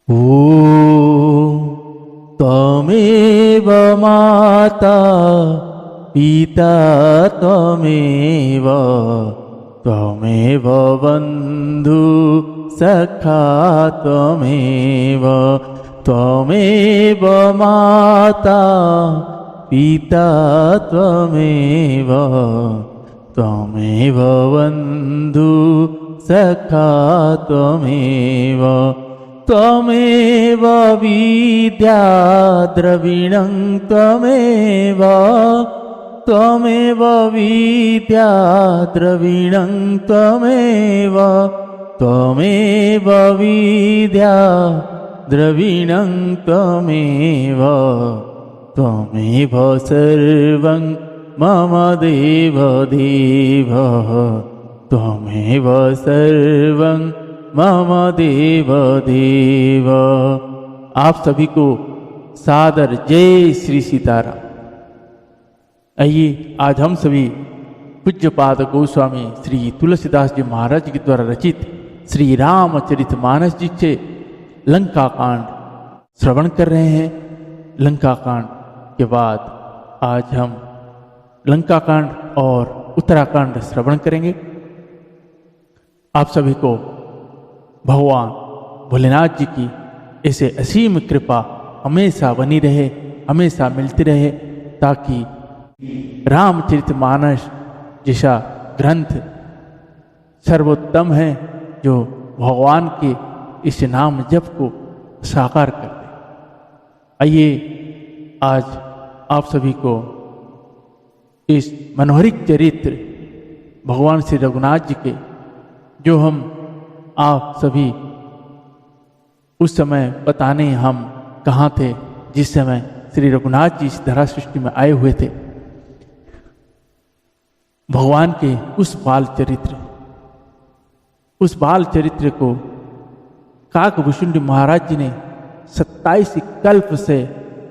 ॐ त्वमेव माता पिता त्वमेव त्वमेव बन्धु सखा त्वमेव त्वमेव माता पिता त्वमेव त्वमेव बन्धु सखा त्वमेव त्वमेव विद्या द्रविणं त्वमेव त्वमेव विद्या द्रविणं त्वमेव त्वमेव विद्या द्रविणं त्वमेव त्वमेव सर्वं मम देव देव त्वमेव सर्वं मम देव देव। आप सभी को सादर जय श्री सीताराम। आइए आज हम सभी पूज्यपाद गोस्वामी श्री तुलसीदास जी महाराज के द्वारा रचित श्री रामचरितमानस जी से लंका कांड श्रवण कर रहे हैं। लंका कांड के बाद आज हम लंका कांड और उत्तराखंड श्रवण करेंगे। आप सभी को भगवान भोलेनाथ जी की ऐसे असीम कृपा हमेशा बनी रहे, हमेशा मिलती रहे, ताकि रामचरितमानस जैसा ग्रंथ सर्वोत्तम है जो भगवान के इस नाम जप को साकार कर दे। आइए आज आप सभी को इस मनोहरिक चरित्र भगवान श्री रघुनाथ जी के, जो हम आप सभी उस समय पता नहीं हम कहाँ थे जिस समय श्री रघुनाथ जी इस धरा सृष्टि में आए हुए थे, भगवान के उस बाल चरित्र को काकभूषुंडी महाराज जी ने 27 कल्प से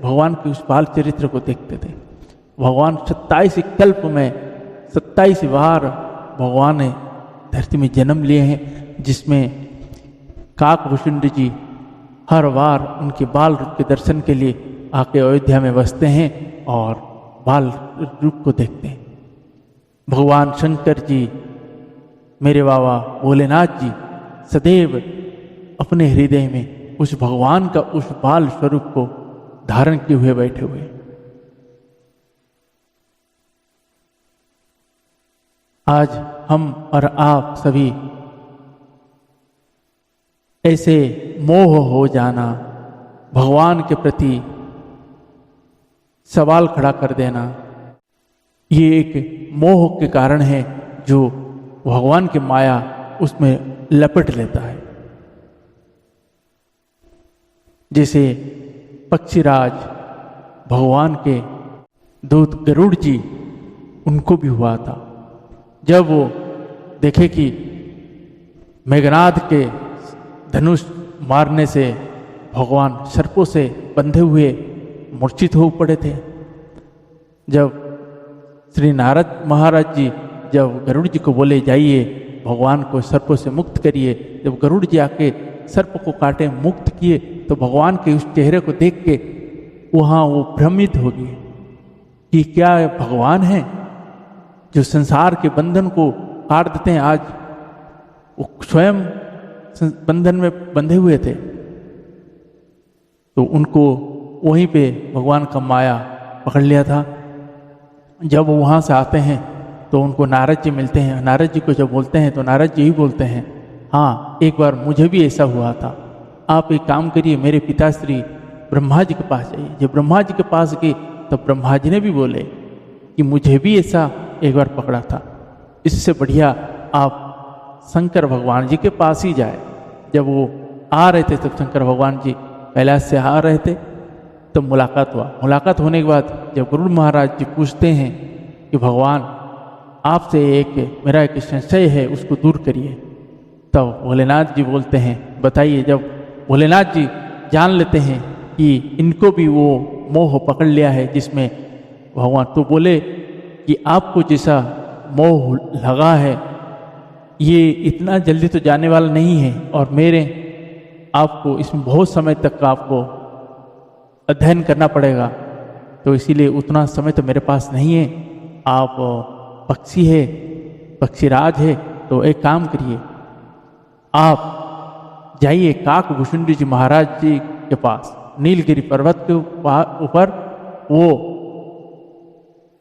भगवान के उस बाल चरित्र को देखते थे। भगवान 27 कल्प में 27 बार भगवान ने धरती में जन्म लिए हैं, जिसमें काकभूषुंडी जी हर बार उनके बाल रूप के दर्शन के लिए आके अयोध्या में बसते हैं और बाल रूप को देखते हैं। भगवान शंकर जी, मेरे बाबा भोलेनाथ जी सदैव अपने हृदय में उस भगवान का उस बाल स्वरूप को धारण किए हुए बैठे हुए। आज हम और आप सभी ऐसे मोह हो जाना, भगवान के प्रति सवाल खड़ा कर देना, ये एक मोह के कारण है जो भगवान की माया उसमें लपेट लेता है। जैसे पक्षीराज भगवान के दूत गरुड़ जी, उनको भी हुआ था जब वो देखे कि मेघनाद के धनुष मारने से भगवान सर्पों से बंधे हुए मूर्छित हो पड़े थे। जब श्री नारद महाराज जी जब गरुड़ जी को बोले जाइए भगवान को सर्पों से मुक्त करिए, जब गरुड़ जी आके सर्प को काटे मुक्त किए तो भगवान के उस चेहरे को देख के वहाँ वो भ्रमित हो गए कि क्या भगवान है जो संसार के बंधन को काट देते हैं। आज वो स्वयं बंधन में बंधे हुए थे, तो उनको वहीं पे भगवान का माया पकड़ लिया था। जब वो वहाँ से आते हैं तो उनको नारद जी मिलते हैं। नारद जी को जब बोलते हैं तो नारद जी ही बोलते हैं, हाँ एक बार मुझे भी ऐसा हुआ था, आप एक काम करिए, मेरे पिताश्री ब्रह्मा जी के पास जाइए। जब ब्रह्मा जी के पास गए तो ब्रह्मा जी ने भी बोले कि मुझे भी ऐसा एक बार पकड़ा था, इससे बढ़िया आप शंकर भगवान जी के पास ही जाए। जब वो आ रहे थे तब शंकर भगवान जी कैलाश से आ रहे थे, तो मुलाकात हुआ। मुलाकात होने के बाद जब गरुड़ महाराज जी पूछते हैं कि भगवान आपसे मेरा एक संशय है, उसको दूर करिए, तब भोलेनाथ जी बोलते हैं बताइए। जब भोलेनाथ जी जान लेते हैं कि इनको भी वो मोह पकड़ लिया है जिसमें भगवान, तो बोले कि आपको जैसा मोह लगा है ये इतना जल्दी तो जाने वाला नहीं है, और मेरे आपको इसमें बहुत समय तक आपको अध्ययन करना पड़ेगा, तो इसीलिए उतना समय तो मेरे पास नहीं है। आप पक्षी है, पक्षीराज है, तो एक काम करिए, आप जाइए काकभूषुंडी जी महाराज जी के पास, नीलगिरी पर्वत के ऊपर, वो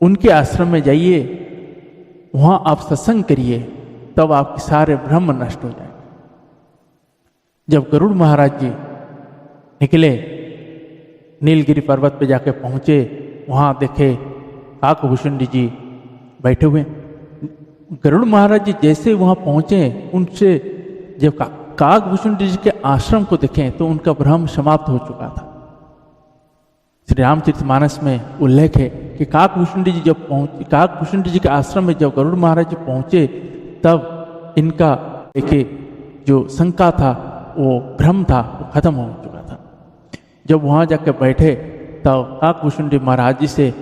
उनके आश्रम में जाइए, वहाँ आप सत्संग करिए, तब आपके सारे भ्रम नष्ट हो जाएंगे। जब गरुड़ महाराज जी निकले, नीलगिरी पर्वत पे जाके पहुँचे, वहाँ देखे काकभूषुंडी जी बैठे हुए। गरुड़ महाराज जी जैसे वहाँ पहुँचे, उनसे जब काकभूषुंडी जी के आश्रम को देखें तो उनका भ्रम समाप्त हो चुका था। श्री रामचरितमानस में उल्लेख है कि काकभूषुंडी जी जब पहुँचे, काकभूषुंडी जी के आश्रम में जब गरुड़ महाराज जी पहुँचे, तब इनका एक जो शंका था, वो भ्रम था, वो खत्म हो चुका था। जब वहाँ जाकर बैठे तब काकभूषुंडी महाराज जी से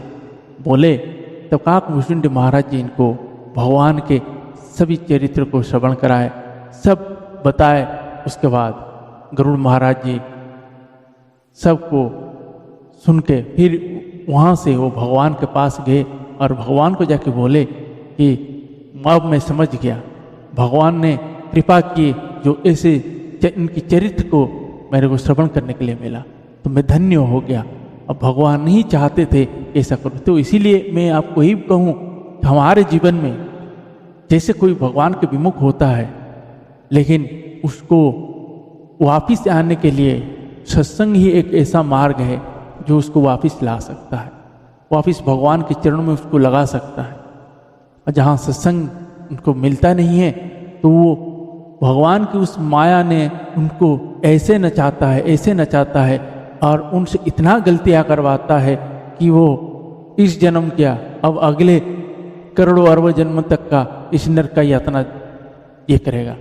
बोले, तब काकभूषुंडी महाराज जी इनको भगवान के सभी चरित्र को श्रवण कराए, सब बताए। उसके बाद गरुड़ महाराज जी सबको सुन के फिर वहाँ से वो भगवान के पास गए और भगवान को जाके बोले कि अब मैं समझ गया, भगवान ने कृपा की, जो ऐसे इनकी चरित्र को मेरे को श्रवण करने के लिए मिला, तो मैं धन्य हो गया। अब भगवान नहीं चाहते थे ऐसा करूँ, तो इसीलिए मैं आपको यही कहूँ, हमारे जीवन में जैसे कोई भगवान के विमुख होता है, लेकिन उसको वापिस आने के लिए सत्संग ही एक ऐसा मार्ग है जो उसको वापिस ला सकता है, वापिस भगवान के चरणों में उसको लगा सकता है। और जहाँ सत्संग उनको मिलता नहीं है, तो वो भगवान की उस माया ने उनको ऐसे नचाता है, ऐसे नचाता है, और उनसे इतना गलतियाँ करवाता है कि वो इस जन्म क्या, अब अगले करोड़ों अरबों जन्म तक का इस नरक का यातना ये करेगा।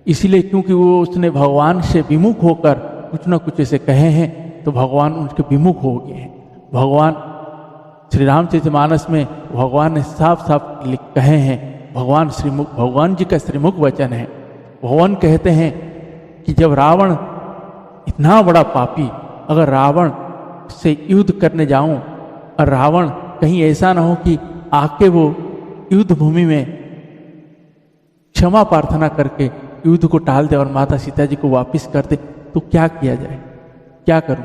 इसीलिए क्योंकि वो उसने भगवान से विमुख होकर कुछ ना कुछ ऐसे कहे हैं, तो भगवान उनके विमुख हो गए हैं। भगवान श्री रामचरितमानस में भगवान ने साफ साफ कहे हैं, भगवान जी का श्रीमुख वचन है। भगवान कहते हैं कि जब रावण इतना बड़ा पापी, अगर रावण से युद्ध करने जाऊं और रावण कहीं ऐसा ना हो कि आके वो युद्ध भूमि में क्षमा प्रार्थना करके युद्ध को टाल दे और माता सीता जी को वापस कर दे, तो क्या किया जाए, क्या करूं?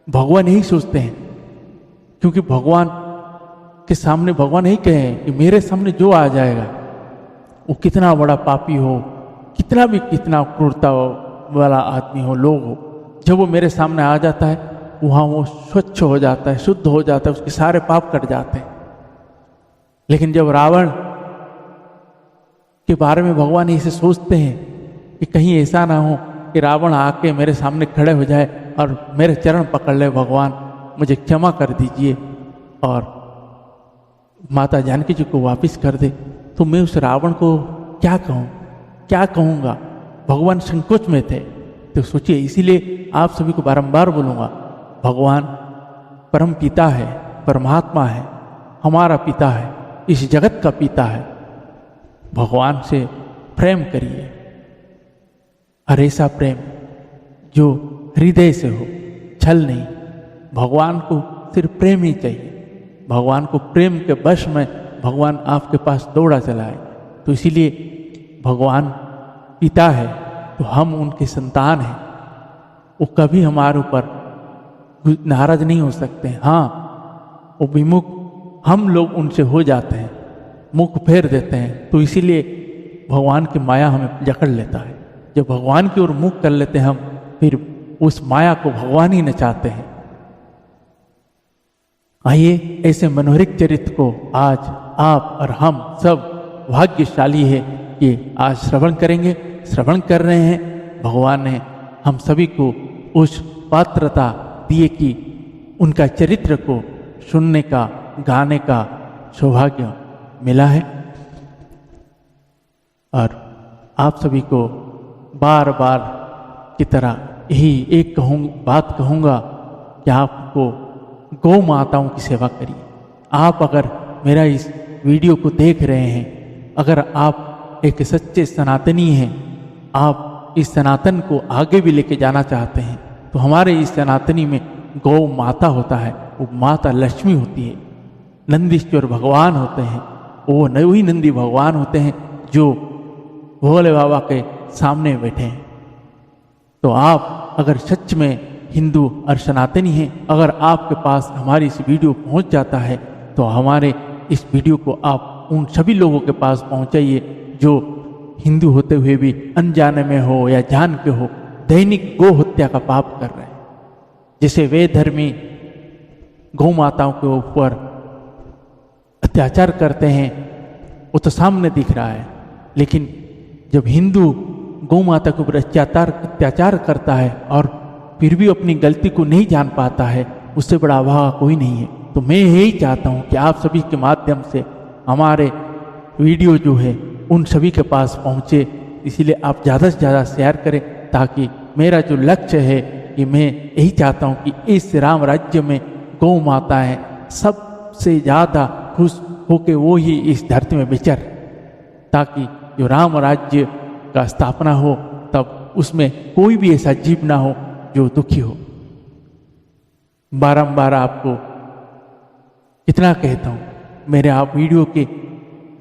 भगवान यही सोचते हैं, क्योंकि भगवान के सामने भगवान यही कहे हैं कि मेरे सामने जो आ जाएगा, वो कितना बड़ा पापी हो, कितना क्रूरता वाला आदमी हो, लोग हो, जब वो मेरे सामने आ जाता है, वहाँ वो स्वच्छ हो जाता है, शुद्ध हो जाता है, उसके सारे पाप कट जाते हैं। लेकिन जब रावण के बारे में भगवान इसे सोचते हैं कि कहीं ऐसा ना हो कि रावण आके मेरे सामने खड़े हो जाए और मेरे चरण पकड़ ले, भगवान मुझे क्षमा कर दीजिए और माता जानकी जी को वापस कर दे, तो मैं उस रावण को क्या कहूँ, क्या कहूँगा? भगवान संकोच में थे। तो सोचिए, इसीलिए आप सभी को बारंबार बोलूँगा, भगवान परम पिता है, परमात्मा है, हमारा पिता है, इस जगत का पिता है। भगवान से प्रेम करिए, और ऐसा प्रेम जो हृदय से हो, छल नहीं। भगवान को सिर्फ प्रेम ही चाहिए। भगवान को प्रेम के वश में भगवान आपके पास दौड़ा चला है। तो इसीलिए भगवान पिता है, तो हम उनके संतान हैं। वो कभी हमारे ऊपर नाराज नहीं हो सकते। हाँ, वो विमुख हम लोग उनसे हो जाते हैं, मुख फेर देते हैं। तो इसीलिए भगवान की माया हमें जकड़ लेता है। जब भगवान की ओर मुख कर लेते हैं हम, फिर उस माया को भगवान ही नचाते हैं। आइए, ऐसे मनोहरिक चरित्र को आज आप और हम सब भाग्यशाली है कि आज श्रवण करेंगे, श्रवण कर रहे हैं। भगवान ने हम सभी को उस पात्रता दिए कि उनका चरित्र को सुनने का, गाने का सौभाग्य मिला है। और आप सभी को बार बार की तरह यही एक बात कहूँगा कि आपको गौ माताओं की सेवा करिए। आप अगर मेरा इस वीडियो को देख रहे हैं, अगर आप एक सच्चे सनातनी हैं, आप इस सनातन को आगे भी लेके जाना चाहते हैं तो हमारे इस सनातनी में गौ माता होता है, वो माता लक्ष्मी होती है। नंदीश्वर भगवान होते हैं, वो वही नंदी भगवान होते हैं जो भोले बाबा के सामने बैठे हैं। तो आप अगर सच में हिंदू और सनातनी हैं, अगर आपके पास हमारी इस वीडियो पहुंच जाता है तो हमारे इस वीडियो को आप उन सभी लोगों के पास पहुंचाइए जो हिंदू होते हुए भी अनजाने में हो या जान के हो दैनिक गौ हत्या का पाप कर रहे हैं। जैसे वे धर्मी गौ माताओं के ऊपर अत्याचार करते हैं वो तो सामने दिख रहा है, लेकिन जब हिंदू गौ माता के ऊपर अत्याचार करता है और फिर भी अपनी गलती को नहीं जान पाता है, उससे बड़ा अभागा कोई नहीं है। तो मैं यही चाहता हूँ कि आप सभी के माध्यम से हमारे वीडियो जो है उन सभी के पास पहुँचे, इसीलिए आप ज़्यादा से ज़्यादा शेयर करें ताकि मेरा जो लक्ष्य है कि मैं यही चाहता हूँ कि इस राम राज्य में गौ माताएं सबसे ज़्यादा खुश होकर वो ही इस धरती में विचर, ताकि जो राम राज्य का स्थापना हो तब उसमें कोई भी ऐसा जीव ना हो जो दुखी हो। बारंबार आपको कितना कहता हूँ, मेरे आप वीडियो के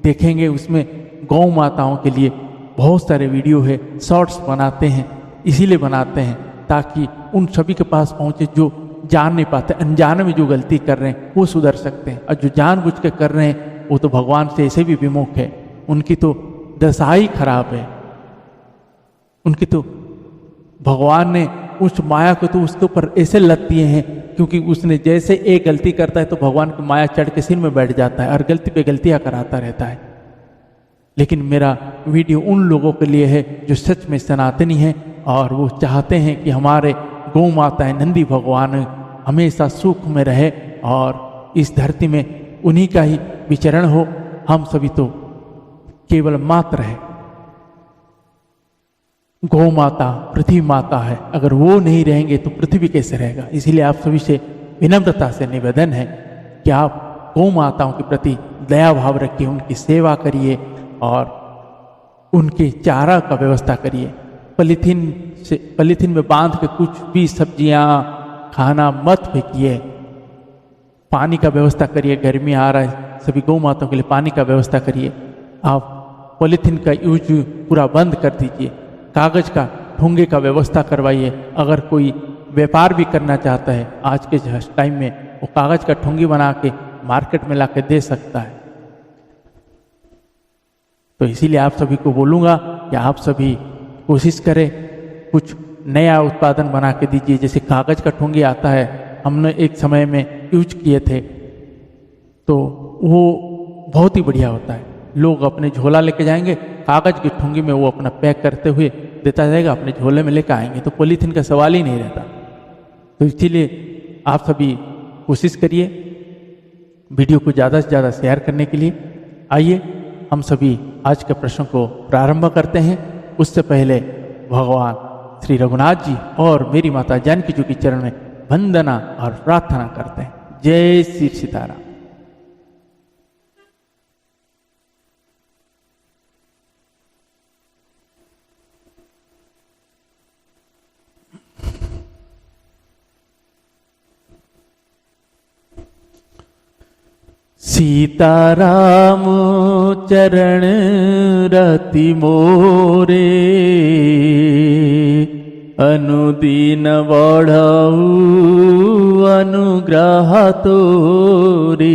देखेंगे उसमें गौ माताओं के लिए बहुत सारे वीडियो है, शॉर्ट्स बनाते हैं, इसीलिए बनाते हैं ताकि उन सभी के पास पहुँचे जो जान नहीं पाते, अनजाने में जो गलती कर रहे हैं वो सुधर सकते हैं, और जो जानबूझ के कर रहे हैं वो तो भगवान से ऐसे भी विमुख है, उनकी तो दशा ही खराब है। उनकी तो भगवान ने उस माया को तो उसके ऊपर ऐसे लत दिए हैं, क्योंकि उसने जैसे एक गलती करता है तो भगवान की माया चढ़ के सिर में बैठ जाता है और गलती पे गलतियां कराता रहता है। लेकिन मेरा वीडियो उन लोगों के लिए है जो सच में सनातनी हैं और वो चाहते हैं कि हमारे गौ माताएं नंदी भगवान हमेशा सुख में रहे और इस धरती में उन्हीं का ही विचरण हो, हम सभी तो केवल मात्र है। गौ माता पृथ्वी माता है, अगर वो नहीं रहेंगे तो पृथ्वी कैसे रहेगा। इसीलिए आप सभी से विनम्रता से निवेदन है कि आप गौ माताओं के प्रति दया भाव रखिए, उनकी सेवा करिए और उनके चारा का व्यवस्था करिए। पॉलीथीन में बांध के कुछ भी सब्जियां खाना मत फेंकिए, पानी का व्यवस्था करिए। गर्मी आ रहा है, सभी गौ माताओं के लिए पानी का व्यवस्था करिए। आप पॉलीथीन का यूज पूरा बंद कर दीजिए, कागज का ठोंगे का व्यवस्था करवाइए। अगर कोई व्यापार भी करना चाहता है आज के टाइम में, वो कागज का ठोंगी बना के मार्केट में लाके दे सकता है। तो इसीलिए आप सभी को बोलूँगा कि आप सभी कोशिश करें, कुछ नया उत्पादन बना के दीजिए। जैसे कागज का ठोंगी आता है, हमने एक समय में यूज किए थे तो वो बहुत ही बढ़िया होता है। लोग अपने झोला लेके जाएंगे, कागज की ठुंगी में वो अपना पैक करते हुए देता जाएगा, अपने झोले में लेकर आएंगे, तो पॉलीथीन का सवाल ही नहीं रहता। तो इसीलिए आप सभी कोशिश करिए वीडियो को ज़्यादा से ज़्यादा शेयर करने के लिए। आइए हम सभी आज के प्रश्न को प्रारंभ करते हैं। उससे पहले भगवान श्री रघुनाथ जी और मेरी माता जानकी जी के चरण में वंदना और प्रार्थना करते हैं। जय श्री सीताराम। सीताराम चरण रति मोरे, अनुदीन बढ़ऊ अनुग्रह तोरे।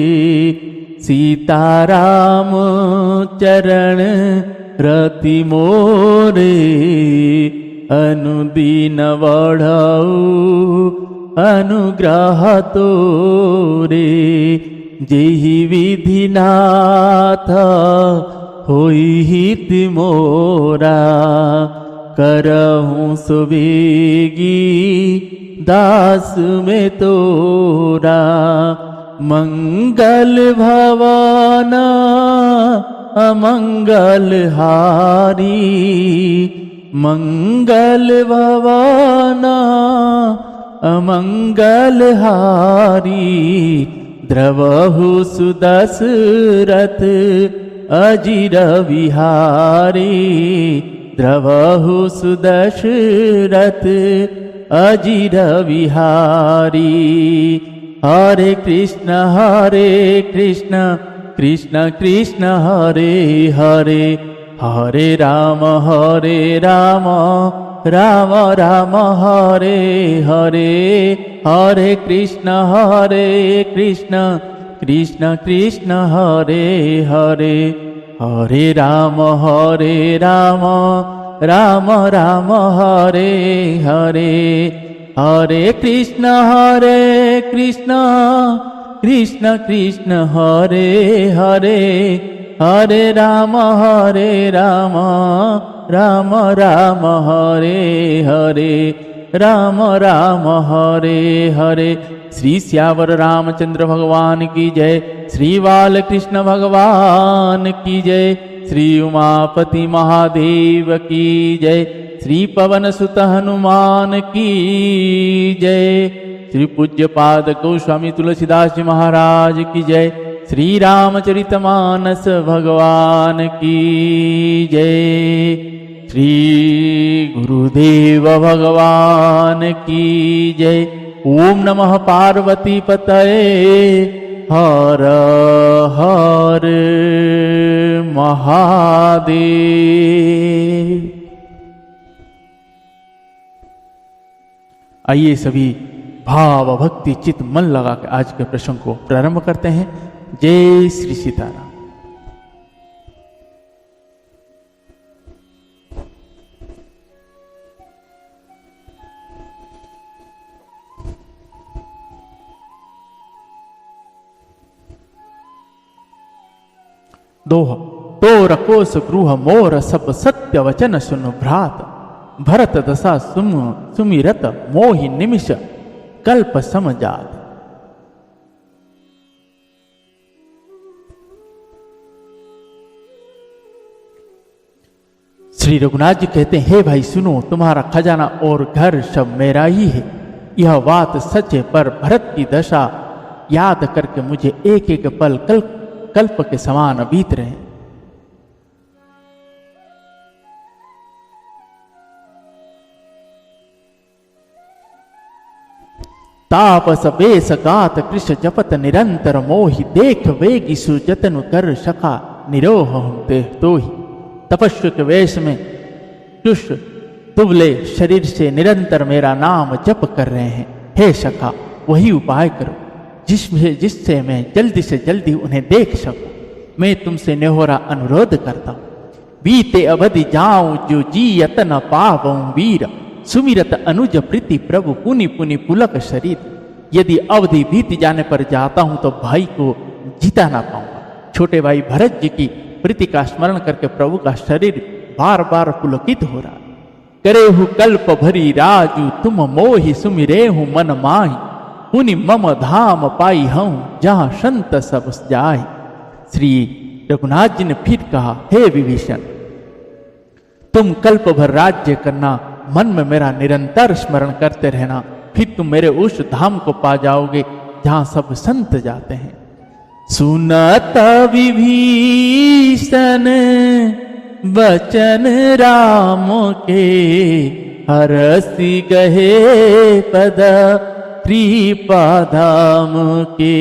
सीताराम चरण रति मोरे, अनुदीन बढ़ऊ अनुग्रह तोरे। जेहि विधि नाथ होई हित मोरा, करहूँ सुबेगी दास में तोरा। मंगल भवाना अमंगल हारी, मंगल भवाना अमंगल हारी। द्रवहु सुदशरथ अजिर विहारी, द्रवहु सुदशरथ अजिर विहारी। हरे कृष्ण कृष्ण कृष्ण हरे हरे, हरे राम राम राम हरे हरे, हरे कृष्ण कृष्ण कृष्ण हरे हरे, हरे राम राम राम हरे हरे, हरे कृष्ण कृष्ण कृष्ण हरे हरे, हरे राम राम राम हरे हरे, राम राम हरे हरे। श्री श्यावर रामचंद्र भगवान की जय, श्री बालकृष्ण भगवान की जय, श्री उमापति महादेव की जय, श्री पवन सुत हनुमान की जय, श्री पूज्यपाद गोस्वामी तुलसीदास जी महाराज की जय, श्री रामचरितमानस भगवान की जय, श्री गुरुदेव भगवान की जय। ओम नमः पार्वती पतये, हर हर महादेव। आइए सभी भाव भक्ति चित्त मन लगा के आज के प्रसंग को प्रारंभ करते हैं। जय श्री सीताराम। दोहा। तोर कोस गृह मोर सब सत्य वचन सुन भ्रात, भरत दशा सुमिरत मोहि निमिष कल्प समजात। श्री रघुनाथ जी कहते हैं, हे भाई सुनो, तुम्हारा खजाना और घर सब मेरा ही है। यह बात सच है, पर भरत की दशा याद करके मुझे एक एक पल कल्प के समान बीत रहे। तापस बेस गात कृष जपत निरंतर मोहि, देख वेगी सुजतनु कर सखा निरोह देह तो ही। तपस्वी के वेश में तुष्ट दुबले शरीर से निरंतर मेरा नाम जप कर रहे हैं। हे सखा, वही उपाय करो जिससे मैं जल्दी से जल्दी उन्हें देख सकूं। मैं तुमसे नेहोरा अनुरोध करता हूं, बीते अवधि जाऊं जो जी यतन पावऊं वीर, सुमिरत अनुज प्रीति प्रभु पुनि पुनि पुलक शरीर। यदि अवधि बीत जाने पर जाता हूं तो भाई को जीता ना पाऊंगा। छोटे भाई भरत जी की प्रीति का स्मरण करके प्रभु का शरीर बार बार पुलकित हो रहा। करे हु कल्प भरी राजू, तुम मोहि सुमिरे हूं मन माही, पुनि मम धाम पाई हूं जहां संत सब जाए। श्री रघुनाथ जी ने फिर कहा, हे विभीषण, तुम कल्प भर राज्य करना, मन में मेरा निरंतर स्मरण करते रहना, फिर तुम मेरे उस धाम को पा जाओगे जहां सब संत जाते हैं। सुनत विभीषण वचन राम के, हरसि गहे पद कृपा धाम के।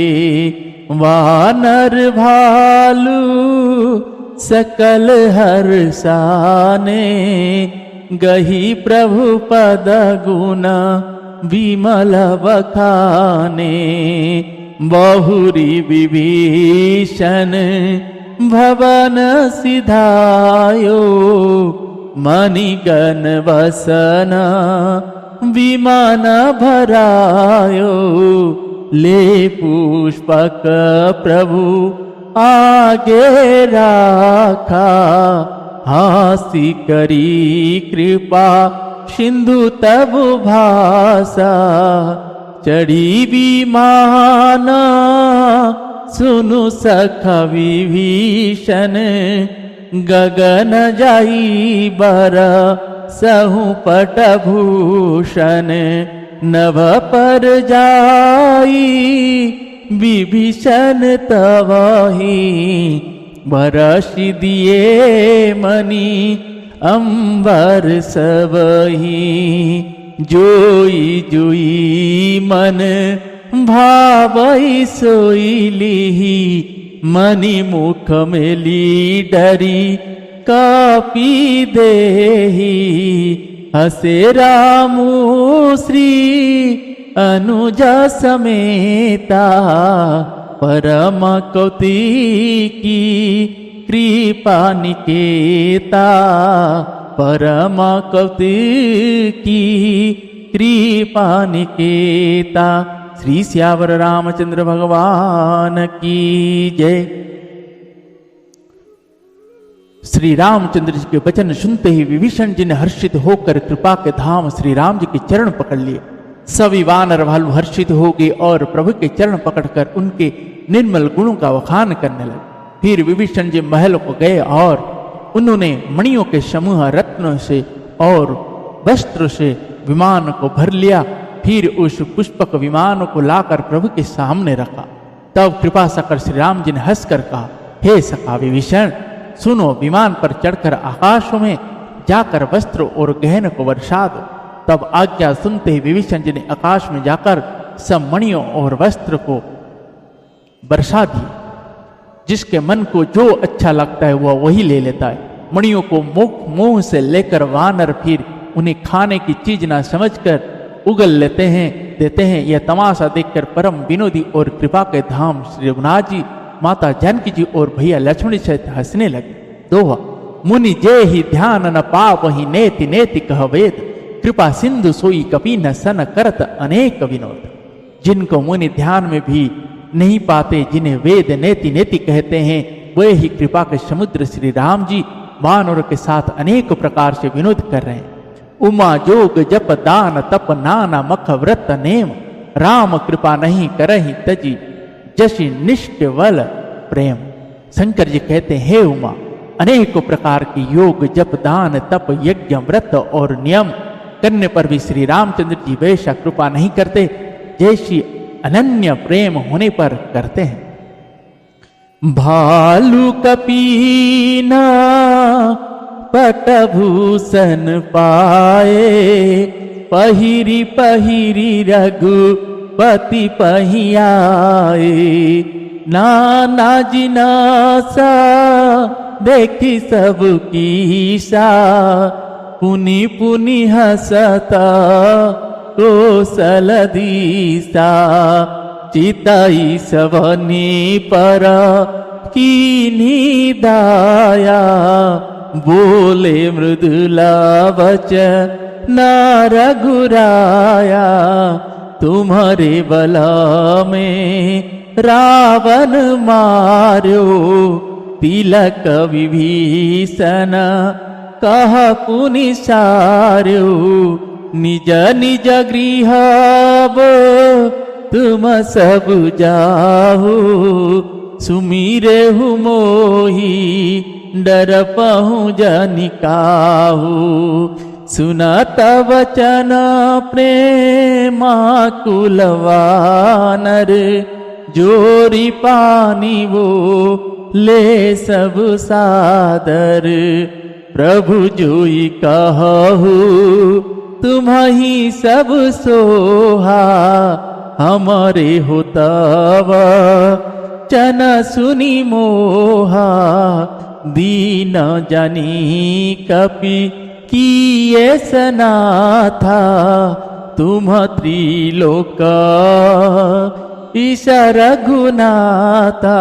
वानर भालू सकल हर्षाने, गही प्रभु पद गुण विमल बखाने। बहुरी विभीषण भवन सिधायो, मणिगण वसन विमान भरायो। ले पुष्पक प्रभु आगे राखा, हासी करी कृपा सिंधु तब भाषा। चढ़ी विमान सुनु सखा विभीषण, गगन जाई बर सहु पटभूषण। नभ पर जाई विभीषण तवही, बरस दिए मणि अंबर सबही जोई जोई मन भावई सोई लीही मनि मुख मेली डरी कापी देही हसे रामू श्री अनुजा समेता परम कौतिकी कृपा निकेता परम कौतिकी कृपा निकेता। श्री सियावर रामचंद्र भगवान की जय। श्री रामचंद्र जी के वचन सुनते ही विभीषण जी ने हर्षित होकर कृपा के धाम श्री राम जी के चरण पकड़ लिए। सभी वानर भालू हर्षित हो गए और प्रभु के चरण पकड़कर उनके निर्मल गुणों का वखान करने लगे। फिर विभीषण जी महल को गए और उन्होंने मणियों के समूह रत्नों से और वस्त्र से विमान को भर लिया। फिर उस पुष्पक विमान को लाकर प्रभु के सामने रखा। तब कृपा साकर श्री राम जी ने हंसकर कहा, हे सखा विभीषण, सुनो, विमान पर चढ़कर आकाशों में जाकर वस्त्र और गहने को वर्षा दो। तब आज्ञा सुनते ही विभीषण जी ने आकाश में जाकर सब मणियों और वस्त्र को वर्षा दिए। जिसके मन को जो अच्छा लगता है वह वही ले लेता है। मणियों को मुंह से लेकर वानर फिर उन्हें खाने की चीज ना समझकर उगल लेते हैं देते हैं। यह तमाशा देखकर परम विनोदी और कृपा के धाम श्री रघुनाथ जी, माता जानकी जी और भैया लक्ष्मण सहित हंसने लगे। दोहा मुनि जे ही ध्यान न पावहि नेति नेति कह वेद कृपा सिंधु सोई कपि न सन करत अनेक विनोद। जिनको मुनि ध्यान में भी नहीं पाते, जिन्हें वेद नेति नेति कहते हैं, वे ही कृपा के समुद्र श्री राम जी वानरों के साथ अनेक प्रकार से विनोद कर रहे हैं। उमा जोग जप दान तप नाना मख व्रत नेम राम कृपा नहीं करहि तजी जशी निष्ठवल प्रेम। शंकर जी कहते हैं, हे उमा, अनेकों प्रकार के योग जप दान तप यज्ञ व्रत और नियम करने पर भी श्री रामचंद्र जी वैसा कृपा नहीं करते जैसी अनन्य प्रेम होने पर करते हैं। भालू कपीना पटभूषण पाए पहिरी पहिरी रघुपति पहियाए नाना जिनासा देखी सब कीसा पुनि पुनि हसता कोसल दीसा चिताई सवनी पर कीनी दाया बोले मृदुला वचन रघुराया तुम्हारे बला में रावण मार्यो तिलक विभीषण कह पुनि सार्यो निज निज गृह तुम सब जाहु सुमीरे हु मोही डर पहु जनिकाहु सुनत वचन प्रेमाकुल वानर जोरी पानी वो ले सब सादर प्रभु जोई कहु तुम्हि सब सोहा हमारे होतव चन सुनी मोहा दीन जानी कपि किए सनाथा तुम त्रिलोक ईश रघुनाथा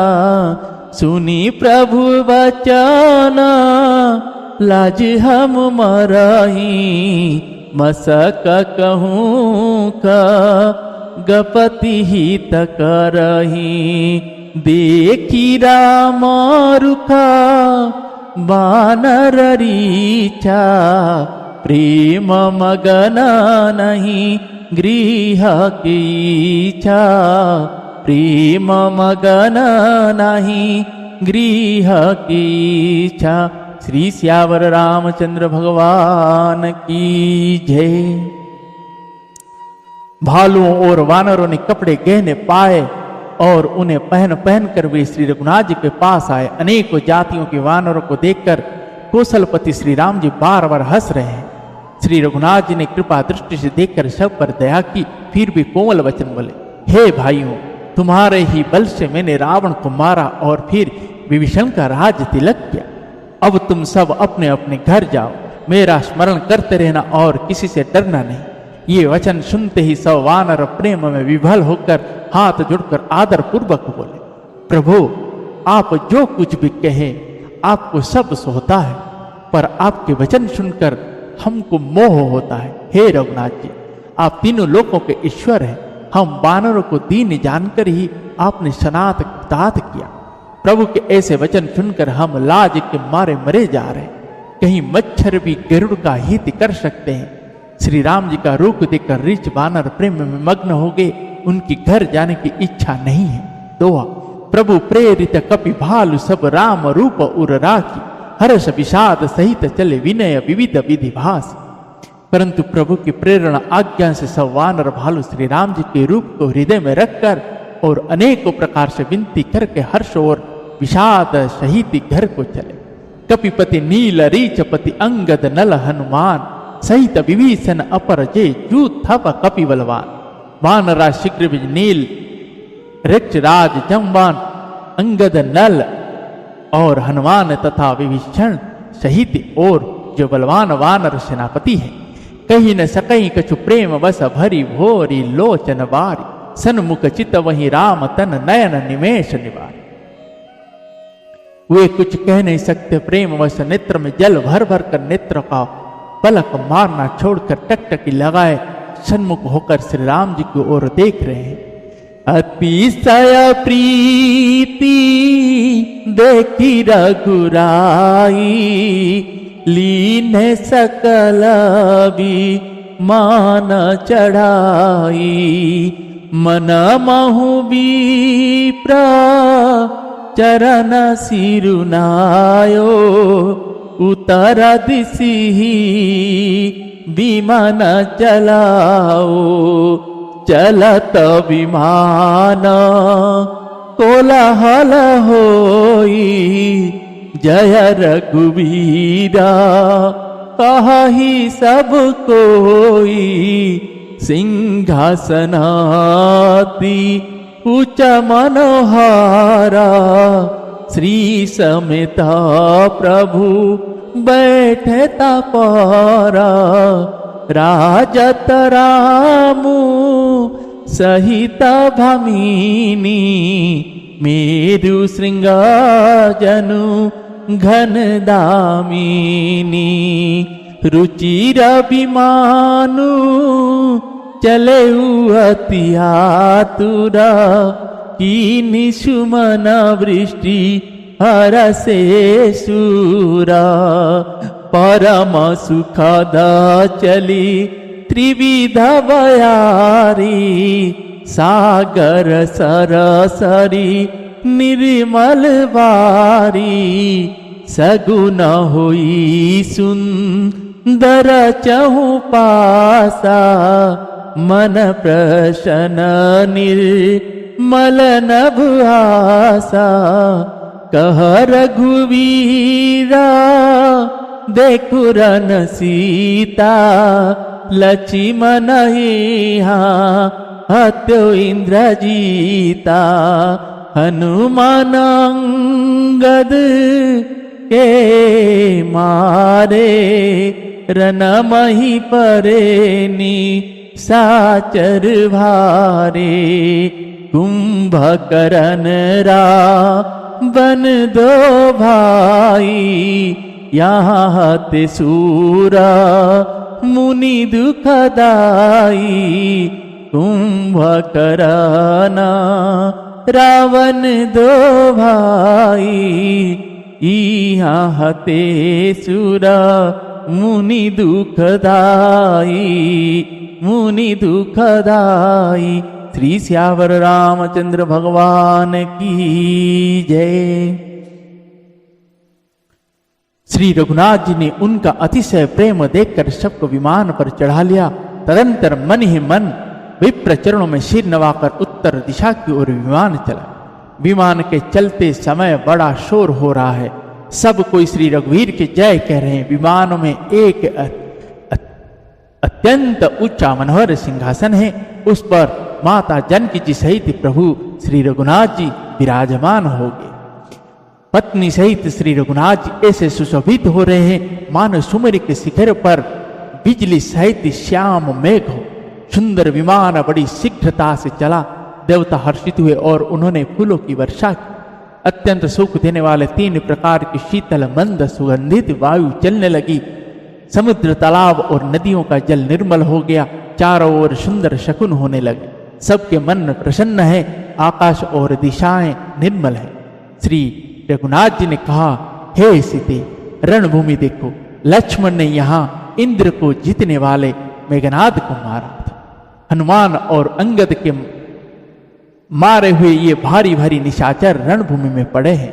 सुनी प्रभु वचन लाज हम मरही मसक कहूँ का गपति हित करही देखी राम रुखा बानर रीछा प्रेम मगन नहीं गृह की इच्छा प्रेम मगन नहीं गृह की इच्छा। श्री सियावर रामचंद्र भगवान की जय। भालुओं और वानरों ने कपड़े गहने पाए और उन्हें पहन पहन कर वे श्री रघुनाथ जी के पास आए। अनेकों जातियों के वानरों को देखकर कौशलपति श्री राम जी बार बार हंस रहे हैं। श्री रघुनाथ जी ने कृपा दृष्टि से देखकर सब पर दया की, फिर भी कोमल वचन बोले, हे भाइयों, तुम्हारे ही बल से मैंने रावण को मारा और फिर विभीषण का राज तिलक किया। अब तुम सब अपने अपने घर जाओ, मेरा स्मरण करते रहना और किसी से डरना नहीं। ये वचन सुनते ही सब वानर प्रेम में विभल होकर हाथ जोड़कर आदर पूर्वक बोले, प्रभु आप जो कुछ भी कहे आपको सब सोता है, पर आपके वचन सुनकर हमको मोह होता है। हे रघुनाथ जी, आप तीनों लोकों के ईश्वर हैं। हम वानरों को दीन जानकर ही आपने सनात तात किया। प्रभु के ऐसे वचन सुनकर हम लाज के मारे मरे जा रहे। कहीं मच्छर भी गरुड़ का हित कर सकते हैं। श्री राम जी का रूप देखकर ऋच वानर प्रेम में मग्न हो गए। उनकी घर जाने की इच्छा नहीं है। दोहा, प्रभु प्रेरित कपि भालु सब राम रूप उर राखी, हर्ष विषाद सहित चले विनय विविध विधि भास। परंतु प्रभु की प्रेरणा आज्ञा से सब वानर भालू श्री राम जी के रूप को हृदय में रखकर और अनेकों प्रकार से विनती करके हर्ष और विषाद सहित घर को चले। कपिपति नील रीचपति अंगद नल हनुमान, सहित विभीषण अपर जय जूत थप कपि बलवान। वानरा शीघ्र नील ऋक्षराज जम्बान अंगद नल और हनुमान तथा विभीषण सहित और जो बलवान वानर सेनापति है। कहीं न सकई कछु प्रेम बस भरी भोरी लोचन बारी, सन्मुख चित वही राम तन नयन निमेश निवारी। वे कुछ कह नहीं सकते, प्रेम वश नेत्र में जल भर भर कर नेत्र का पलक मारना छोड़कर टकटकी लगाए सन्मुख होकर श्री राम जी की ओर देख रहे हैं। अतिशय प्रीति देखी रघुराई, लीने सकल भी मान चढ़ाई। मन महु विप्र चरण सिरुनायो, उतर दिशि विमान चलाओ। चलत विमान कोलाहल होई, जय रघुवीरा कहि सब कोई। सिंहासनाति उच्च मनोहारा, श्री समेता प्रभु बैठे तापारा। राजत रामु सहित भमिनी, मेरु श्रृंगाजनु घन दामिनी। रुचिर विमानु चले अति आतुरा, कीनि सुमन वृष्टि हरसे सूरा। परम सुखद चली त्रिविध बयारी, सागर सरसरी निर्मल वारी। सगुन होई सुंदर चहु पासा, मन प्रसन्न निर्मल नभ आसा। कह रघुवीरा देखु रन सीता, लक्ष्मण हत्यो इंद्रजीता। हनुमान अंगद के मारे, रन मही परेनी साचर भारे। कुंभकर्ण रावण दो भाई, यहाँ ते सूरा मुनि दुखदाई। कुंभकर्ण रावण दो भाई, यहाँ ते सूरा मुनि दुखदाई। मुनि दुखदाई। श्री श्यावर रामचंद्र भगवान की जय। श्री रघुनाथ जी ने उनका अतिशय प्रेम देखकर सबको विमान पर चढ़ा लिया। तदंतर मन ही मन विप्र चरणों में सिर नवाकर उत्तर दिशा की ओर विमान चला। विमान के चलते समय बड़ा शोर हो रहा है। सब कोई श्री रघुवीर के जय कह रहे हैं। विमान में एक अत्यंत ऊंचा मनोहर सिंहासन है, उस पर माता जानकी जी सहित प्रभु श्री रघुनाथ जी विराजमान हो गए। पत्नी सहित श्री रघुनाथ जी ऐसे सुशोभित हो रहे हैं मानो सुमेर के शिखर पर बिजली सहित श्याम मेघ हो। सुंदर विमान बड़ी शीघ्रता से चला। देवता हर्षित हुए और उन्होंने फूलों की वर्षा की। अत्यंत सुख देने वाले 3 प्रकार की शीतल मंद सुगंधित वायु चलने लगी। समुद्र, तालाब और नदियों का जल निर्मल हो गया। चारों ओर सुंदर शकुन होने लगे। सबके मन प्रसन्न है। आकाश और दिशाएं निर्मल है। श्री रघुनाथ जी ने कहा, हे सीते, रणभूमि देखो। लक्ष्मण ने यहाँ इंद्र को जीतने वाले मेघनाद को मारा था। हनुमान और अंगद के मारे हुए ये भारी भारी निशाचर रणभूमि में पड़े हैं।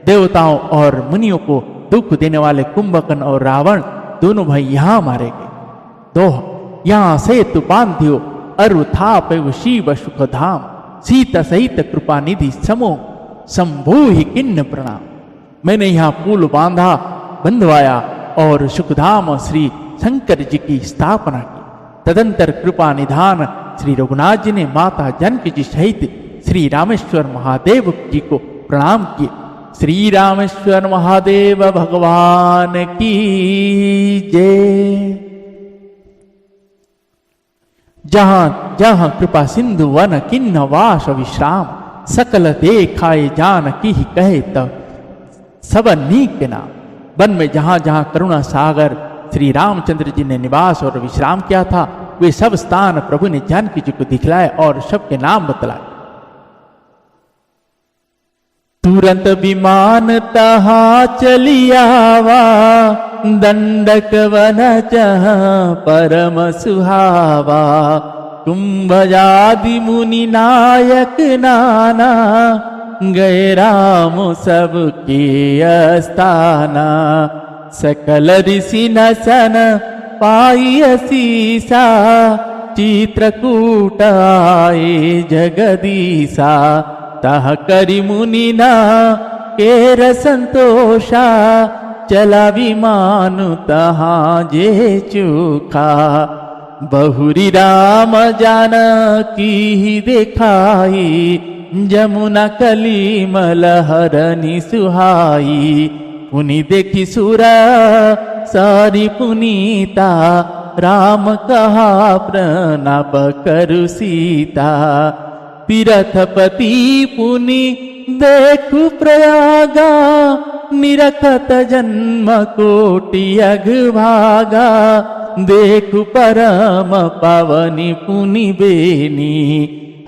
देवताओं और मुनियों को दुख देने वाले कुंभकर्ण और रावण दोनों भाई यहाँ मारे गए। दोहा, यहाँ सेतु बांध्यो अरु थाप शिव सुख धाम, सीता सहित कृपा निधि समो शंभु ही किन्न प्रणाम। मैंने यहाँ पुल बांधा, बंधवाया और सुखधाम श्री शंकर जी की स्थापना की। तदंतर कृपा निधान श्री रघुनाथ जी ने माता जानकी जी सहित श्री रामेश्वर महादेव जी को प्रणाम किए। श्री रामेश्वर महादेव भगवान की जय। जहां जहां कृपा सिंधु वन किन्न वास विश्राम, सकल देखाए जान की ही कहे तब सब नीक नाम। वन में जहां जहां करुणा सागर श्री रामचंद्र जी ने निवास और विश्राम किया था, वे सब स्थान प्रभु ने जानकी जी को दिखलाए और सबके नाम बतलाए। तुरंत विमान तहा चलियावा, दंडक वन जहाँ परम सुहावा। कुंभजादि मुनि नायक नाना, गए राम सबके अस्ताना। सकल ऋषि नसन पाई असीसा, चित्रकूट आए जगदीसा। तह करि मुनि ना केर संतोषा, चला विमान तहाँ जे चूखा। बहुरी राम जानकी देखाई, जमुना कलिमल हरनि सुहाई। पुनि देखी सुरा सारी पुनीता, राम कहा प्रणाम करु सीता। तीर्थपति पुनि देखु प्रयागा, निरखत जन्म कोटि अघभागा। देखु परम पावनी पुनि बेनी,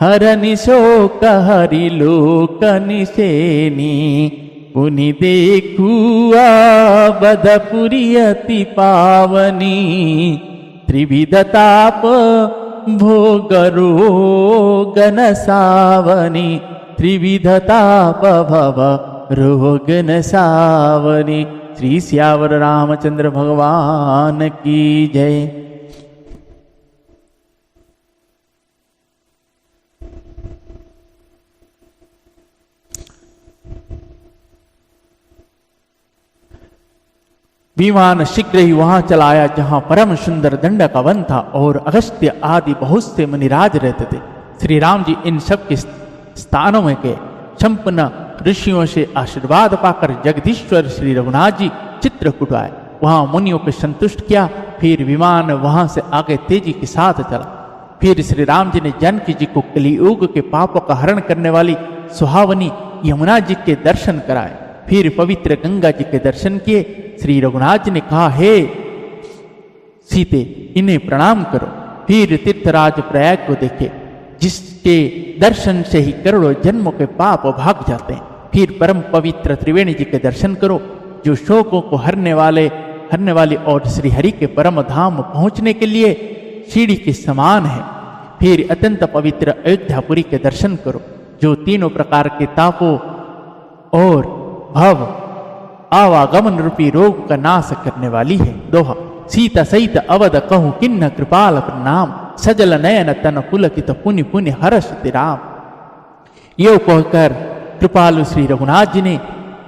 हरनि शोक हरि लोक निसेनी। पुनि देखु बधपुरी अति पावनी, त्रिविध ताप भोग रोग न सावनी। त्रिविध ताप भव रोग न सावनी। श्री सियावर रामचंद्र भगवान की जय। विमान शीघ्र ही वहां चला आया जहां परम सुंदर दंडक वन था और अगस्त्य आदि बहुत से मुनिराज रहते थे। श्री राम जी इन सब के स्थानों में गए। संपन्न ऋषियों से आशीर्वाद पाकर जगदीश्वर श्री रघुनाथ जी चित्रकूट आए। वहां मुनियों को संतुष्ट किया। फिर विमान वहां से आगे तेजी के साथ चला। फिर श्री राम जी ने जानकी जी को कलियुग के पापों का हरण करने वाली सुहावनी यमुना जी के दर्शन कराए। फिर पवित्र गंगा जी के दर्शन किए। श्री रघुनाथ जी ने कहा, हे सीते, इन्हें प्रणाम करो। फिर तीर्थराज प्रयाग को देखे, जिसके दर्शन से ही करोड़ों जन्मों के पाप भाग जाते हैं। फिर परम पवित्र त्रिवेणी जी के दर्शन करो, जो शोकों को हरने वाली और श्री हरि के परम धाम पहुंचने के लिए सीढ़ी के समान है। फिर अत्यंत पवित्र अयोध्यापुरी के दर्शन करो, जो तीनों प्रकार के तापों और भव आवागमन रूपी रोग का नाश करने वाली है। दोहा, सीता सहित अवध कहूं किन्न कृपाल प्रणाम, सजल नयन तन पुलकित पुनि पुनि हर्षति राम। यो कहकर कृपालु श्री रघुनाथ जी ने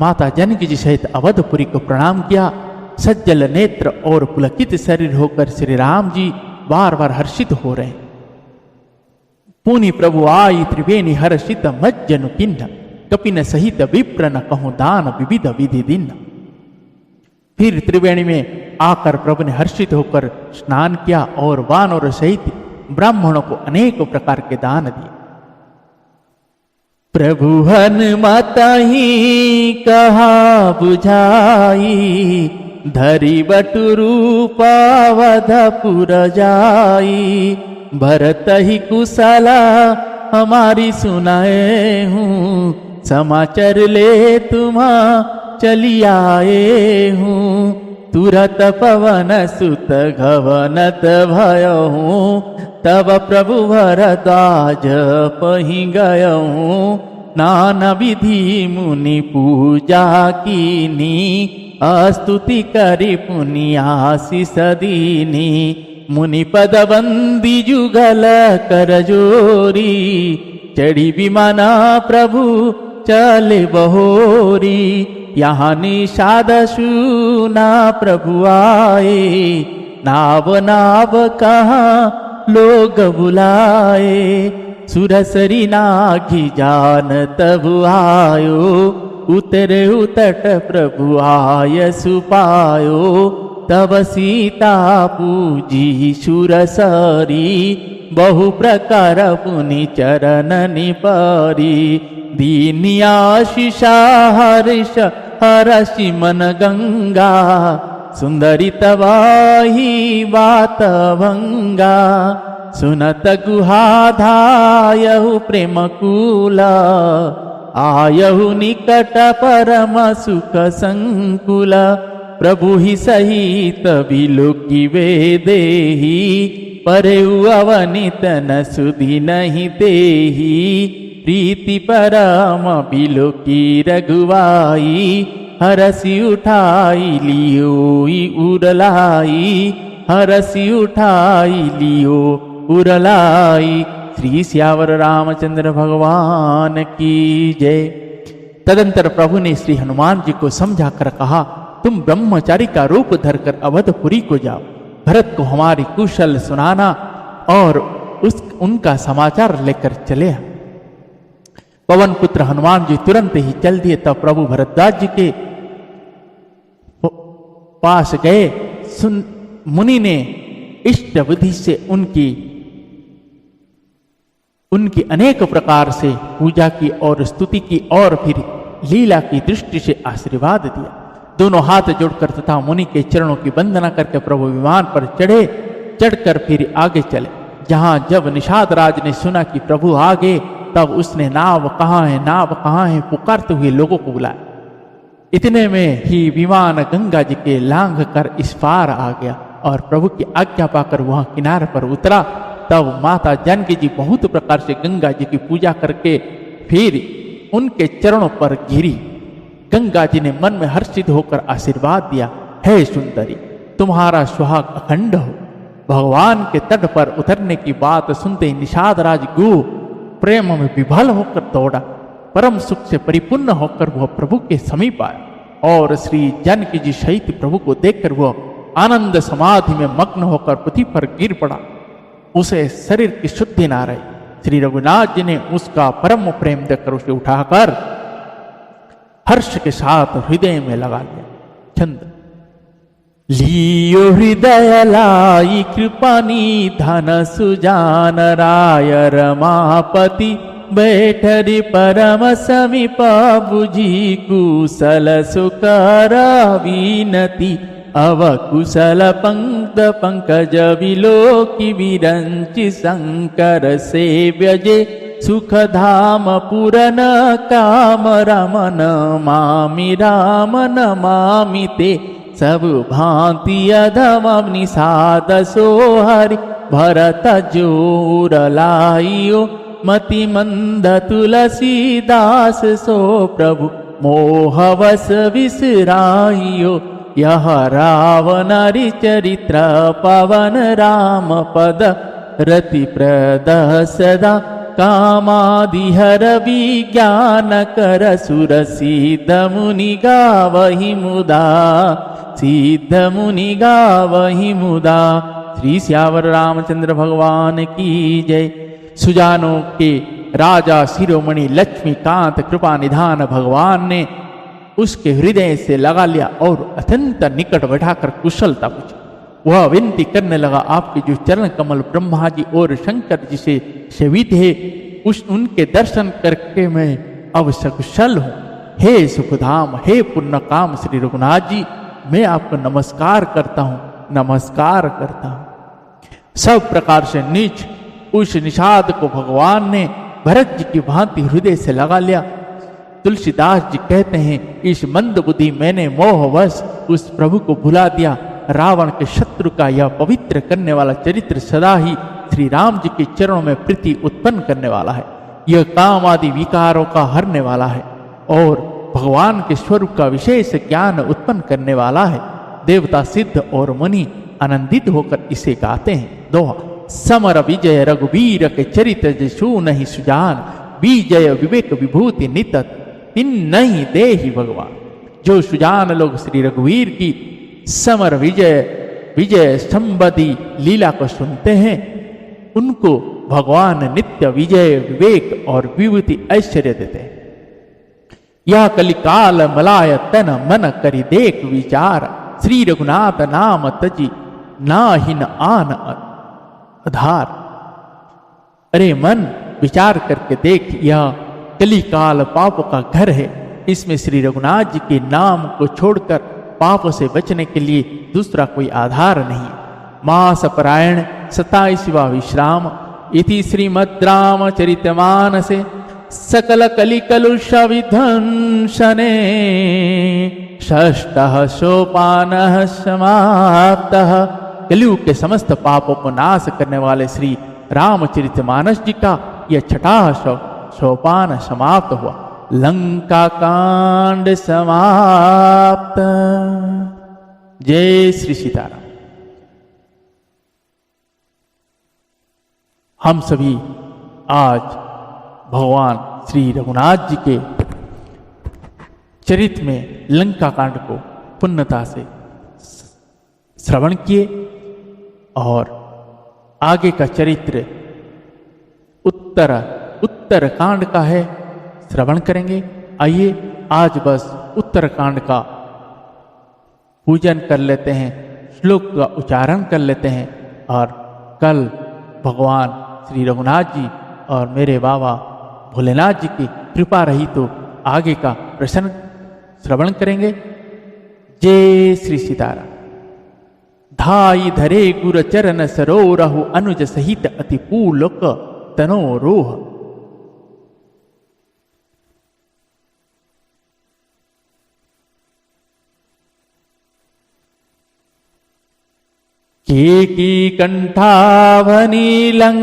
माता जानकी जी सहित अवधपुरी को प्रणाम किया। सज्जल नेत्र और पुलकित शरीर होकर श्री राम जी बार बार हर्षित हो रहे। पुनि प्रभु आई त्रिवेणी हर्षित मज्जनु किन्न, कपिन सहित विप्र न कहूं दान विविध विधि दिन। फिर त्रिवेणी में आकर प्रभु ने हर्षित होकर स्नान किया और वानर सहित ब्राह्मणों को अनेक प्रकार के दान दिए। प्रभु हनुमता ही कहा बुझाई, धरी बटुरू पावधपुर जाई। भरत ही कुशला हमारी सुनाए हूँ, समाचार ले तुम्हा चली आए हूँ। तुरत पवन सुत घवनत भयहूँ, तब प्रभु भरद्वाज पहि गयहूँ। नाना विधि मुनि पूजा कीनी, स्तुति करि पुनि आशीष दीनी। मुनि पद बंदी जुगल कर जोरी, चढ़ी विमाना प्रभु चले बहोरी। यहाँ निषाद सुना प्रभु आए, नाव नाव कहाँ लोग बुलाए। सुरसरी नाघी जान तब आयो, उतरे उतट प्रभु आय सुपायो। तब सीता पूजी सुरसरी, बहु प्रकार पुनि चरण निपरी। दीनी आशीषा हर्ष हरषि मन गंगा, सुंदरी तवाही बात भंगा। सुनत गुहाधायहु प्रेम कूला, आयहु निकट परम सुख संकुल। प्रभु ही सहित विलोकी वे देही, परेउ अवनित न सुधि नहीं देही। प्रीति परम बिलोकी रघुवाई, हरसी उठाई लियो उरलाई। हरसी उठाई लियो उरलाई। श्री श्यावर रामचंद्र भगवान की जय। तदंतर प्रभु ने श्री हनुमान जी को समझा कर कहा, तुम ब्रह्मचारी का रूप धरकर अवधपुरी को जाओ। भरत को हमारी कुशल सुनाना और उनका समाचार लेकर चले। पवन पुत्र हनुमान जी तुरंत ही चल दिए। तब प्रभु भरद्वाज जी के पास गए। मुनि ने इष्ट विधि से उनकी अनेक प्रकार से पूजा की और स्तुति की और फिर लीला की दृष्टि से आशीर्वाद दिया। दोनों हाथ जोड़कर तथा मुनि के चरणों की वंदना करके प्रभु विमान पर चढ़े। चढ़कर फिर आगे चले। जहां जब निषाद राज ने सुना कि प्रभु आ गए, तब उसने नाव कहाँ है पुकारते हुए लोगों को बुलाया। इतने में ही विमान गंगा जी के लांघ कर इस पार आ गया और प्रभु की आज्ञा पाकर वहां किनारे पर उतरा। तब माता जानकी जी बहुत प्रकार से गंगा जी की पूजा करके फिर उनके चरणों पर गिरी। गंगा जी ने मन में हर्षित होकर आशीर्वाद दिया, हे सुंदरी, तुम्हारा सुहाग अखंड हो। भगवान के तट पर उतरने की बात सुनते ही निषाद राज गो प्रेम में विभल होकर दौड़ा। परम सुख से परिपूर्ण होकर वह प्रभु के समीप आया और श्री जानकी जी सहित प्रभु को देखकर वह आनंद समाधि में मग्न होकर पृथ्वी पर गिर पड़ा। उसे शरीर की शुद्धि ना रही। श्री रघुनाथ जी ने उसका परम प्रेम देखकर उसे उठाकर हर्ष के साथ हृदय में लगा लिया। छंद। लियो हृदय लाई कृपानी धन सुजान राय रमापति बैठरी परम समीप बुझी कुशल सुकर विनती अवकुशल पंक्त पंकज विलोकी विरंचि शंकर सेव्यजे सुख धाम पुरन काम रमन मामि ते सब भांति अधम निषाद सोहरि भरत जोर लाइयो मति मंद तुलसीदास सो प्रभु मोहवश विसराइयो यह रावण चरित्र पवन राम पद रति प्रद सदा कामादिहर विज्ञान कर सुर सिद्ध मुनि गावहि मुदा, सिद्ध मुनि गावहि मुदा। श्री श्यावर रामचंद्र भगवान की जय। सुजानों के राजा शिरोमणि लक्ष्मीकांत कृपा निधान भगवान ने उसके हृदय से लगा लिया और अत्यंत निकट बैठाकर कुशलता पूछी। वह विनती करने लगा, आपके जो चरण कमल ब्रह्मा जी और शंकर जी से सेवित है, उनके दर्शन करके मैं अब सकुशल हूं। हे सुखधाम, हे पुण्यकाम श्री रघुनाथ जी, मैं आपको नमस्कार करता हूं, नमस्कार करता हूं। सब प्रकार से नीच उस निषाद को भगवान ने भरत जी की भांति हृदय से लगा लिया। तुलसीदास जी कहते हैं, इस मंद बुद्धि मैंने मोहवश उस प्रभु को भुला दिया। रावण के शत्रु का यह पवित्र करने वाला चरित्र सदा ही श्री राम जी के चरणों में प्रीति उत्पन्न करने वाला है। यह काम आदि विकारों का हरने वाला है और भगवान के स्वरूप का विशेष ज्ञान उत्पन्न करने वाला है। देवता सिद्ध और मुनि आनंदित होकर इसे गाते हैं। दोहा। समर विजय रघुवीर के चरित्र जसु नहीं सुजान, विजय विवेक विभूति नित तिन नहीं देहि भगवान। जो सुजान लोग श्री रघुवीर की समर विजय संबंधी लीला को सुनते हैं, उनको भगवान नित्य विजय विवेक और विभूति ऐश्वर्य देते हैं। यह कलिकाल मलाय तन मन करि देख विचार, श्री रघुनाथ नाम तजी नाहिन आन आधार। अरे मन, विचार करके देख, यह कलिकाल पाप का घर है। इसमें श्री रघुनाथ जी के नाम को छोड़कर पाप से बचने के लिए दूसरा कोई आधार नहीं। मास परायण 27वां विश्राम इति श्रीमद् रामचरितमानसे सकल कलिकलुष विध्वंसने षष्ठः सोपानः समाप्तः। कलियुग के समस्त पापों को नाश करने वाले श्री रामचरितमानस जी का यह छठा सोपान समाप्त हुआ। लंका कांड समाप्त। जय श्री सीताराम। हम सभी आज भगवान श्री रघुनाथ जी के चरित्र में लंका कांड को पुण्यता से श्रवण किए और आगे का चरित्र उत्तर कांड का है, श्रवण करेंगे। आइए आज बस उत्तर कांड का पूजन कर लेते हैं, श्लोक का उच्चारण कर लेते हैं और कल भगवान श्री रघुनाथ जी और मेरे बाबा भोलेनाथ जी की कृपा रही तो आगे का प्रश्न श्रवण करेंगे। जय श्री सीताराम। धाई धरे गुर चरण सरोरहु, अनुज सहित अति पूलोक तनोरोह। केकी कंठावनीलं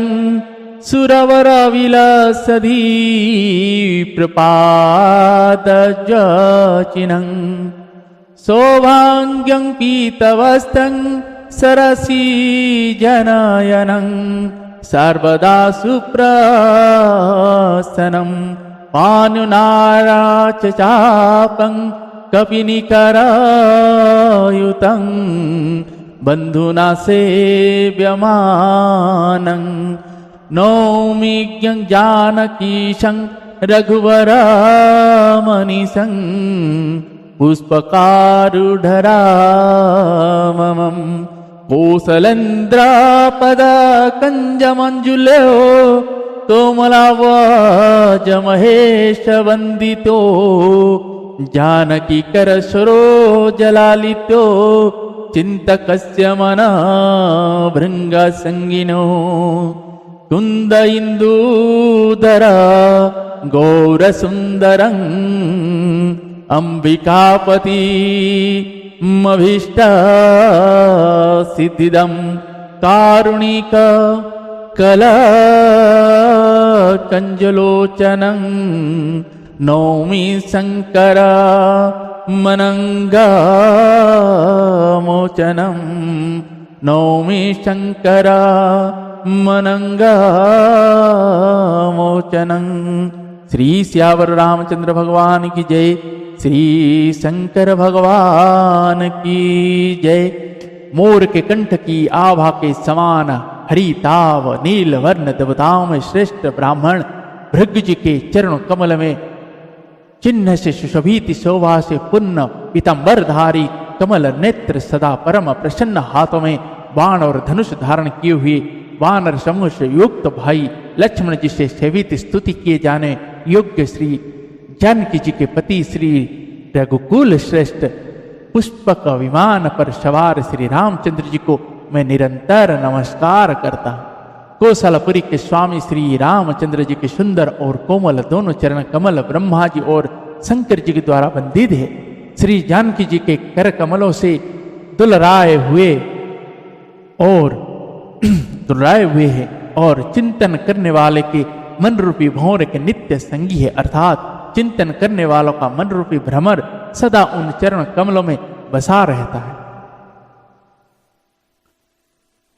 सुरवर विलसधी प्रपादजचिनं सौभाग्यं पीतवस्त्रं सरसी जनयनं सर्वदा सुप्रसन्नं पानुनाराचचापं कपिनिकरायुतं बन्धुना सेव्यमानं नौमि जानकीशं रघुवरमनिशं पुष्पकारुढराममं कोसलेन्द्रपदकञ्जमञ्जुलो तोमलावजमहेशवन्दितो जानकीकरसरोजलालितो चिन्तकस्य मनःभृङ्गसङ्गिनो कुन्द इन्दूधर गौरसुन्दरम् अम्बिकापति मभीष्टसिद्धिदं कारुणिक कलकञ्जलोचनं नौमि शङ्कर मनङ्गमोचनं नौमि शङ्कर मनंगमोचनं। श्री सियावर रामचंद्र भगवान की जय। श्री शंकर भगवान की जय। मोर के कंठ की आभा के समान हरिताव नील वर्ण देवताओं में श्रेष्ठ ब्राह्मण भृगु जी के चरण कमल में चिन्ह से सुशोभित शोभा से पुण्य पीतांबरधारी कमल नेत्र सदा परम प्रसन्न हाथों में बाण और धनुष धारण किए हुए वानर समूह से युक्त भाई लक्ष्मण जी से सेवित स्तुति किए जाने योग्य श्री जानकी जी के पति श्री रघुकुल श्रेष्ठ पुष्पक विमान पर सवार श्री रामचंद्र जी को मैं निरंतर नमस्कार करता हूँ। कौशलपुरी के स्वामी श्री रामचंद्र जी के सुंदर और कोमल दोनों चरण कमल ब्रह्मा जी और शंकर जी के द्वारा बंदित है। श्री जानकी जी के कर कमलों से दुलराए हुए हैं और चिंतन करने वाले के मन रूपी भंवर के नित्य संगी है, अर्थात चिंतन करने वालों का मन रूपी भ्रमर सदा उन चरण कमलों में बसा रहता है।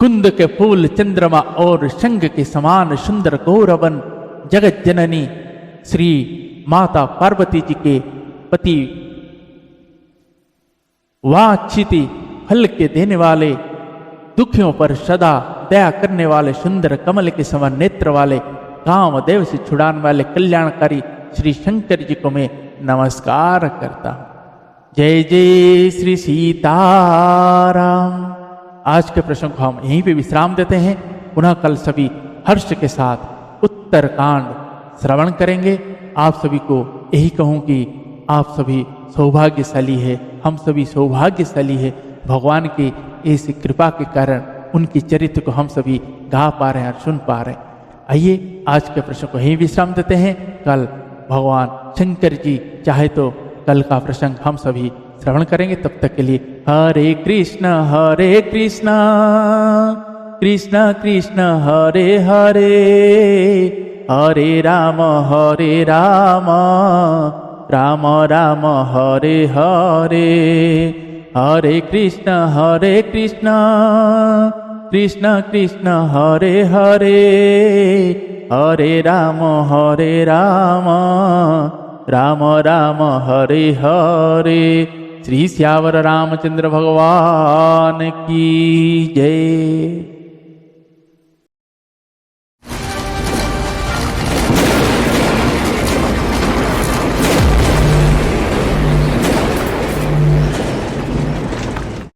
कुंद के फूल चंद्रमा और शंख के समान सुंदर गौरवन जगत जननी श्री माता पार्वती जी के पति वाछिति फल के देने वाले दुखियों पर सदा दया करने वाले सुंदर कमल के समान नेत्र वाले कामदेव से छुड़ाने वाले कल्याणकारी श्री शंकर जी को मैं नमस्कार करता हूं। जय जय श्री सीताराम। आज के प्रश्न को हम यहीं पे विश्राम देते हैं। पुनः कल सभी हर्ष के साथ उत्तरकांड श्रवण करेंगे। आप सभी को यही कहूं कि आप सभी सौभाग्यशाली है, हम सभी सौभाग्यशाली है। भगवान की ऐसी कृपा के कारण उनकी चरित्र को हम सभी गा पा रहे हैं और सुन पा रहे हैं। आइए आज के प्रश्न को यहीं विश्राम देते हैं। कल भगवान शंकर जी चाहे तो कल का प्रसंग हम सभी श्रवण करेंगे। तब तक के लिए हरे कृष्ण कृष्ण कृष्ण हरे हरे, हरे राम राम राम हरे हरे, हरे कृष्ण कृष्ण कृष्ण हरे हरे, हरे राम राम राम हरे हरे। श्री सियावर रामचंद्र भगवान की जय।